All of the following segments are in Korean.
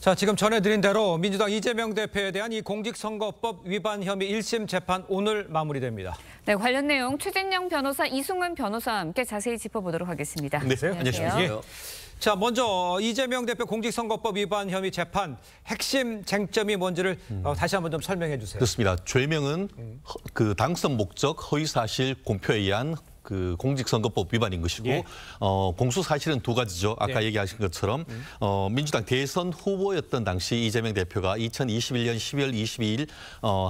자, 지금 전해드린 대로 민주당 이재명 대표에 대한 이 공직선거법 위반 혐의 1심 재판 오늘 마무리됩니다. 네, 관련 내용 최진영 변호사, 이승훈 변호사와 함께 자세히 짚어보도록 하겠습니다. 네, 안녕하세요. 자, 먼저 이재명 대표 공직선거법 위반 혐의 재판 핵심 쟁점이 뭔지를 다시 한번 좀 설명해 주세요. 그렇습니다. 죄명은 그 당선 목적 허위사실 공표에 의한 그 공직선거법 위반인 것이고 예. 공소 사실은 두 가지죠. 아까 네. 얘기하신 것처럼 민주당 대선 후보였던 당시 이재명 대표가 2021년 12월 22일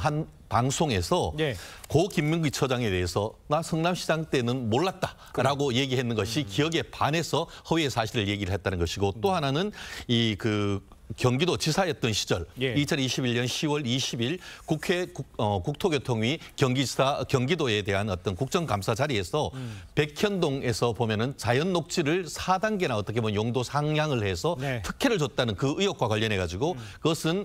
한 방송에서 예. 고 김명기 처장에 대해서 나 성남시장 때는 몰랐다라고 얘기했는 것이 기억에 반해서 허위의 사실을 얘기를 했다는 것이고 또 하나는 이 경기도 지사였던 시절 예. 2021년 10월 20일 국회 국토교통위 경기도에 대한 어떤 국정감사 자리에서 백현동에서 보면은 자연 녹지를 4단계나 어떻게 보면 용도 상향을 해서 네. 특혜를 줬다는 그 의혹과 관련해 가지고 그것은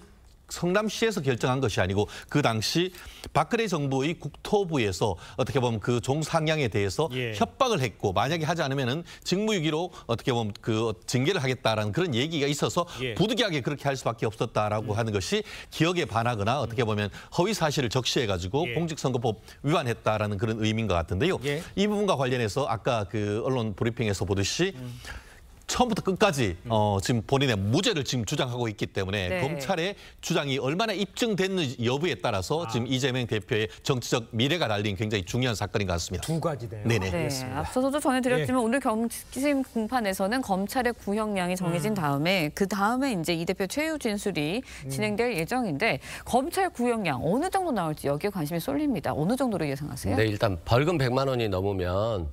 성남시에서 결정한 것이 아니고 그 당시 박근혜 정부의 국토부에서 어떻게 보면 그 종상향에 대해서 예. 협박을 했고 만약에 하지 않으면은 직무유기로 어떻게 보면 그 징계를 하겠다라는 그런 얘기가 있어서 예. 부득이하게 그렇게 할 수밖에 없었다라고 하는 것이 기억에 반하거나 어떻게 보면 허위 사실을 적시해 가지고 예. 공직선거법 위반했다라는 그런 의미인 것 같은데요. 예. 이 부분과 관련해서 아까 그 언론 브리핑에서 보듯이 처음부터 끝까지 지금 본인의 무죄를 지금 주장하고 있기 때문에 네. 검찰의 주장이 얼마나 입증됐는지 여부에 따라서 지금 이재명 대표의 정치적 미래가 달린 굉장히 중요한 사건인 것 같습니다. 두 가지네요. 네네. 네, 앞서서도 전해드렸지만 오늘 경심 공판에서는 검찰의 구형량이 정해진 다음에 그 다음에 이제 이 대표 최후 진술이 진행될 예정인데 검찰 구형량 어느 정도 나올지 여기에 관심이 쏠립니다. 어느 정도로 예상하세요? 네, 일단 벌금 100만 원이 넘으면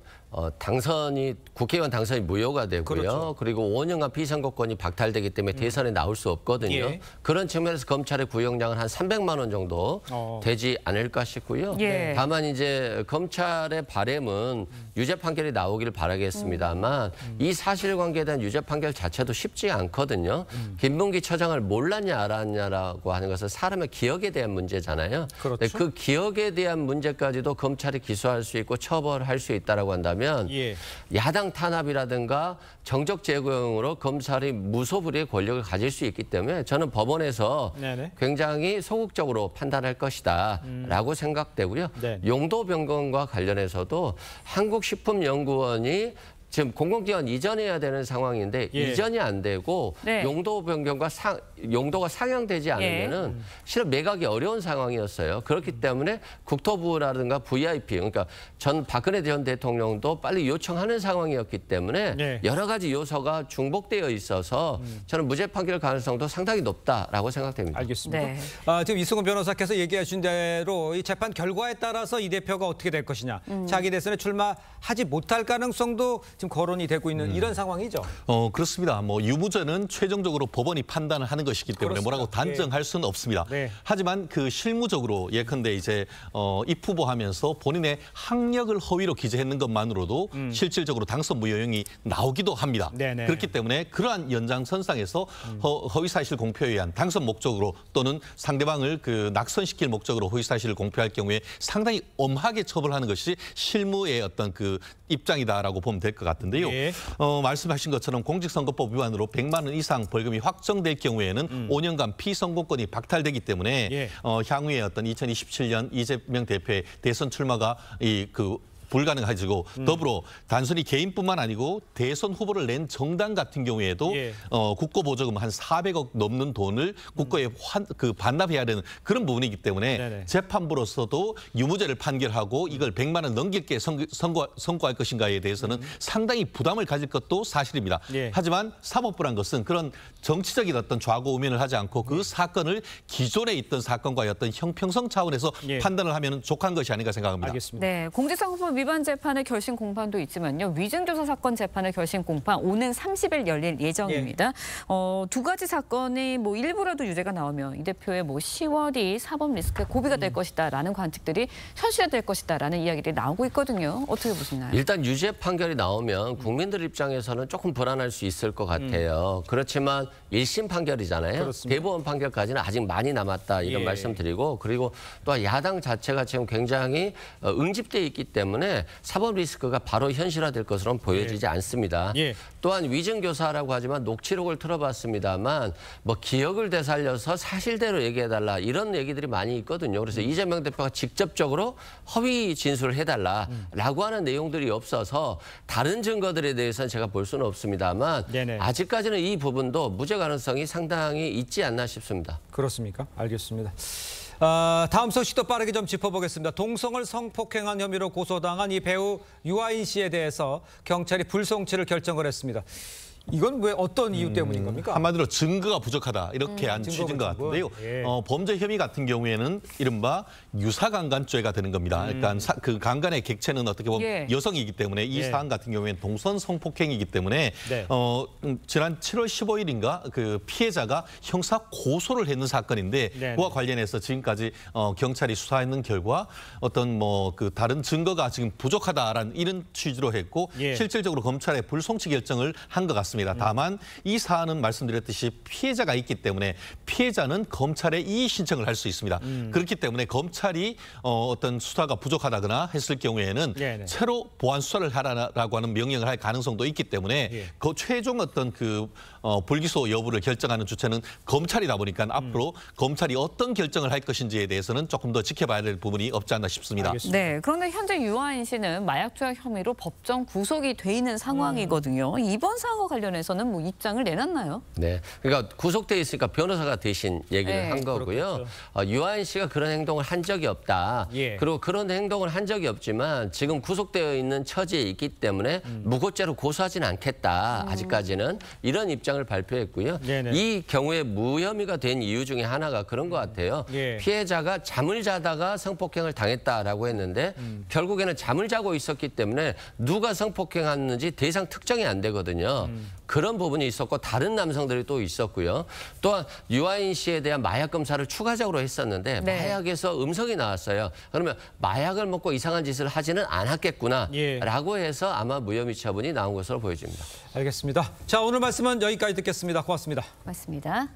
국회의원 당선이 무효가 되고요. 그렇죠. 그리고 5년간 피선거권이 박탈되기 때문에 대선에 나올 수 없거든요. 예. 그런 측면에서 검찰의 구형량은 한 300만 원 정도 되지 않을까 싶고요. 예. 다만 이제 검찰의 바람은 유죄 판결이 나오기를 바라겠습니다만 이 사실관계에 대한 유죄 판결 자체도 쉽지 않거든요. 김문기 처장을 몰랐냐 알았냐라고 하는 것은 사람의 기억에 대한 문제잖아요. 그렇죠. 네, 그 기억에 대한 문제까지도 검찰이 기소할 수 있고 처벌할 수 있다라고 한다면 예. 야당 탄압이라든가 정적 제거용으로 검찰이 무소불위의 권력을 가질 수 있기 때문에 저는 법원에서 네네. 굉장히 소극적으로 판단할 것이다라고 생각되고요. 네. 용도 변경과 관련해서도 한국식품연구원이 지금 공공기관 이전해야 되는 상황인데 예. 이전이 안 되고 네. 용도 변경과 용도가 상향되지 않으면은 실은 매각이 어려운 상황이었어요. 그렇기 때문에 국토부라든가 VIP 그러니까 전 박근혜 전 대통령도 빨리 요청하는 상황이었기 때문에 네. 여러 가지 요소가 중복되어 있어서 저는 무죄 판결 가능성도 상당히 높다라고 생각됩니다. 알겠습니다. 네. 지금 이승훈 변호사께서 얘기하신 대로 이 재판 결과에 따라서 이 대표가 어떻게 될 것이냐. 자기 대선에 출마하지 못할 가능성도 지금 거론이 되고 있는 이런 상황이죠. 그렇습니다. 뭐 유무죄는 최종적으로 법원이 판단을 하는 것이기 때문에 그렇습니다. 뭐라고 단정할 수는 없습니다. 네. 하지만 그 실무적으로 예컨대 이제 입 후보하면서 본인의 학력을 허위로 기재했는 것만으로도 실질적으로 당선 무효형이 나오기도 합니다. 네네. 그렇기 때문에 그러한 연장선상에서 허위사실 공표에 의한 당선 목적으로 또는 상대방을 그 낙선시킬 목적으로 허위사실을 공표할 경우에 상당히 엄하게 처벌하는 것이 실무의 어떤 그 입장이다라고 보면 될 것 같은데요. 예. 말씀하신 것처럼 공직선거법 위반으로 100만 원 이상 벌금이 확정될 경우에는 5년간 피선거권이 박탈되기 때문에 예. 향후에 어떤 2027년 이재명 대표의 대선 출마가 불가능해지고 더불어 단순히 개인뿐만 아니고 대선 후보를 낸 정당 같은 경우에도 예. 국고보조금 한 400억 넘는 돈을 국고에 반납해야 되는 그런 부분이기 때문에 네네. 재판부로서도 유무죄를 판결하고 이걸 100만 원 넘길게 선고할 것인가에 대해서는 상당히 부담을 가질 것도 사실입니다. 예. 하지만 사법부란 것은 그런 정치적인 어떤 좌고우면을 하지 않고 그 사건을 기존에 있던 사건과의 어떤 형평성 차원에서 예. 판단을 하면 족한 것이 아닌가 생각합니다. 알겠습니다. 네, 공직선거법 위반 재판의 결심 공판도 있지만요. 위증조사 사건 재판의 결심 공판 오는 30일 열릴 예정입니다. 두 가지 사건이 뭐 일부라도 유죄가 나오면 이 대표의 뭐 10월이 사법 리스크에 고비가 될 것이다라는 관측들이 현실화될 것이다라는 이야기들이 나오고 있거든요. 어떻게 보시나요? 일단 유죄 판결이 나오면 국민들 입장에서는 조금 불안할 수 있을 것 같아요. 그렇지만 1심 판결이잖아요. 그렇습니다. 대법원 판결까지는 아직 많이 남았다 이런 예. 말씀드리고 그리고 또 야당 자체가 지금 굉장히 응집돼 있기 때문에 사법 리스크가 바로 현실화될 것으로는 보여지지 않습니다. 예. 또 또한 위증교사라고 하지만 녹취록을 틀어봤습니다만 뭐 기억을 되살려서 사실대로 얘기해달라 이런 얘기들이 많이 있거든요. 그래서 이재명 대표가 직접적으로 허위 진술을 해달라라고 하는 내용들이 없어서 다른 증거들에 대해서는 제가 볼 수는 없습니다만 네네. 아직까지는 이 부분도 무죄 가능성이 상당히 있지 않나 싶습니다. 그렇습니까? 알겠습니다. 다음 소식도 빠르게 좀 짚어보겠습니다. 동성을 성폭행한 혐의로 고소당한 이 배우 유아인 씨에 대해서 경찰이 불송치를 결정을 했습니다. 이건 왜 어떤 이유 때문인 겁니까? 한마디로 증거가 부족하다 이렇게 한 증거 취지인 것 부족은. 같은데요. 예. 범죄 혐의 같은 경우에는 이른바 유사강간죄가 되는 겁니다. 그러니까 그 강간의 객체는 어떻게 보면 예. 여성이기 때문에 이 예. 사안 같은 경우에는 동선 성폭행이기 때문에 네. 지난 7월 15일인가 그 피해자가 형사 고소를 했는 사건인데 네네. 그와 관련해서 지금까지 경찰이 수사했는 결과 어떤 뭐 그 다른 증거가 지금 부족하다라는 이런 취지로 했고 예. 실질적으로 검찰에 불송치 결정을 한 것 같습니다. 다만 이 사안은 말씀드렸듯이 피해자가 있기 때문에 피해자는 검찰에 이의 신청을 할 수 있습니다. 그렇기 때문에 검찰이 어떤 수사가 부족하다거나 했을 경우에는 네네. 새로 보완 수사를 하라고 하는 명령을 할 가능성도 있기 때문에 예. 그 최종 어떤 그 불기소 여부를 결정하는 주체는 검찰이다 보니까 앞으로 검찰이 어떤 결정을 할 것인지에 대해서는 조금 더 지켜봐야 될 부분이 없지 않나 싶습니다. 알겠습니다. 네, 그런데 현재 유아인 씨는 마약 투약 혐의로 법정 구속이 돼 있는 상황이거든요. 이번 사안과 관련해서는 뭐 입장을 내놨나요? 네, 그러니까 구속돼 있으니까 변호사가 대신 얘기를 네, 한 거고요. 유아인 씨가 그런 행동을 한 적이 없다. 예. 그리고 그런 행동을 한 적이 없지만 지금 구속되어 있는 처지에 있기 때문에 무고죄로 고소하지는 않겠다. 아직까지는 이런 입장을 발표했고요. 네네. 이 경우에 무혐의가 된 이유 중에 하나가 그런 것 같아요. 예. 피해자가 잠을 자다가 성폭행을 당했다라고 했는데 결국에는 잠을 자고 있었기 때문에 누가 성폭행했는지 더 이상 특정이 안 되거든요. 그런 부분이 있었고 다른 남성들이 또 있었고요. 또한 유아인 씨에 대한 마약 검사를 추가적으로 했었는데 네. 마약에서 음성이 나왔어요. 그러면 마약을 먹고 이상한 짓을 하지는 않았겠구나라고 해서 아마 무혐의 처분이 나온 것으로 보여집니다. 알겠습니다. 자, 오늘 말씀은 여기까지 듣겠습니다. 고맙습니다. 맞습니다.